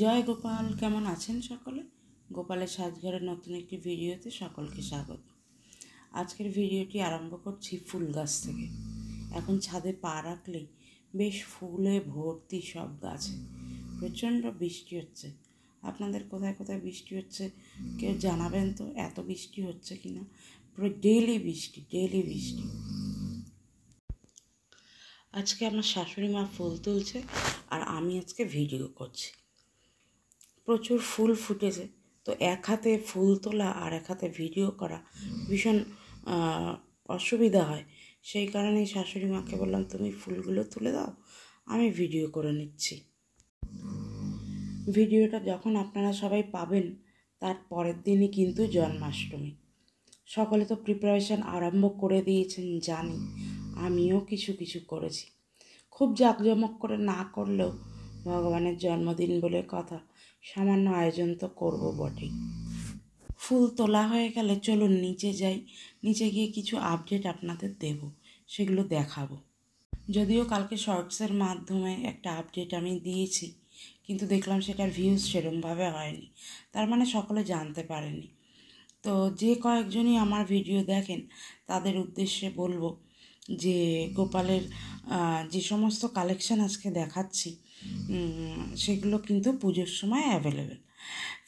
জয় গোপাল, কেমন আছেন সকলে? গোপালের সাজঘরের নতুন একটি ভিডিওতে সকলকে স্বাগত। আজকের ভিডিওটি আরম্ভ করছি ফুল গাছ থেকে। এখন ছাদে পা রাখলেই বেশ ফুলে ভর্তি সব গাছে। প্রচণ্ড বৃষ্টি হচ্ছে। আপনাদের কোথায় কোথায় বৃষ্টি হচ্ছে কেউ জানাবেন তো, এত বৃষ্টি হচ্ছে কি না। পুরো ডেইলি বৃষ্টি। আজকে আমার শাশুড়ি মা ফুল তুলছে আর আমি আজকে ভিডিও করছি। প্রচুর ফুল ফুটেছে, তো এক হাতে ফুল তোলা আর এক হাতে ভিডিও করা ভীষণ অসুবিধা হয়। সেই কারণেই শাশুড়ি মাকে বললাম, তুমি ফুলগুলো তুলে দাও, আমি ভিডিও করে নিচ্ছি। ভিডিওটা যখন আপনারা সবাই পাবেন তার পরের দিনই কিন্তু জন্মাষ্টমী। সকলে তো প্রিপারেশান আরম্ভ করে দিয়েছেন জানি, আমিও কিছু কিছু করেছি। খুব জাঁকজমক করে না করলেও ভগবানের জন্মদিন বলে কথা, সামান্য আয়োজন তো করবো বটেই। ফুল তোলা হয়ে গেলে চলুন নিচে যাই, নিচে গিয়ে কিছু আপডেট আপনাদের দেব, সেগুলো দেখাবো। যদিও কালকে শর্টসের মাধ্যমে একটা আপডেট আমি দিয়েছি, কিন্তু দেখলাম সেটার ভিউজ সেরমভাবে হয়নি, তার মানে সকলে জানতে পারেনি। তো যে কয়েকজনই আমার ভিডিও দেখেন তাদের উদ্দেশ্যে বলবো যে গোপালের যে সমস্ত কালেকশান আজকে দেখাচ্ছি সেগুলো কিন্তু পুজোর সময় অ্যাভেলেবেল।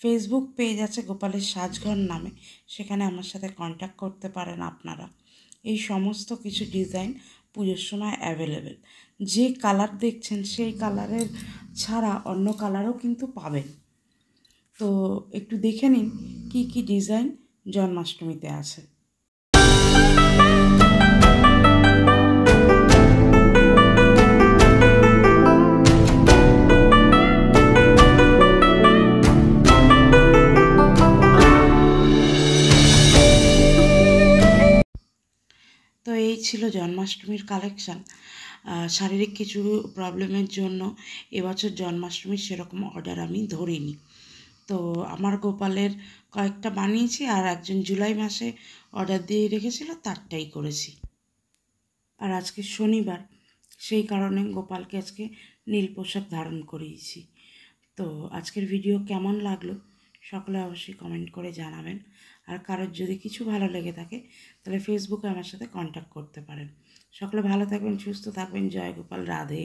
ফেসবুক পেজ আছে গোপালের সাজঘর নামে, সেখানে আমার সাথে কন্ট্যাক্ট করতে পারেন আপনারা। এই সমস্ত কিছু ডিজাইন পুজোর সময় অ্যাভেলেবেল। যে কালার দেখছেন সেই কালারের ছাড়া অন্য কালারও কিন্তু পাবেন। তো একটু দেখে নিন কী কী ডিজাইন জন্মাষ্টমীতে আছে। তো এই ছিল জন্মাষ্টমীর কালেকশান। শারীরিক কিছু প্রবলেমের জন্য এবছর জন্মাষ্টমীর সেরকম অর্ডার আমি ধরিনি। তো আমার গোপালের কয়েকটা বানিয়েছি, আর একজন জুলাই মাসে অর্ডার দিয়ে রেখেছিল তারটাই করেছি। আর আজকে শনিবার, সেই কারণে গোপালকে আজকে নীল পোশাক ধারণ করিয়েছি। তো আজকের ভিডিও কেমন লাগলো সকলে অবশ্যই কমেন্ট করে জানাবেন। আর কারোর যদি কিছু ভালো লেগে থাকে তাহলে ফেসবুকে আমার সাথে কন্ট্যাক্ট করতে পারেন। সকলে ভালো থাকবেন, সুস্থ থাকবেন। জয় গোপাল, রাধে।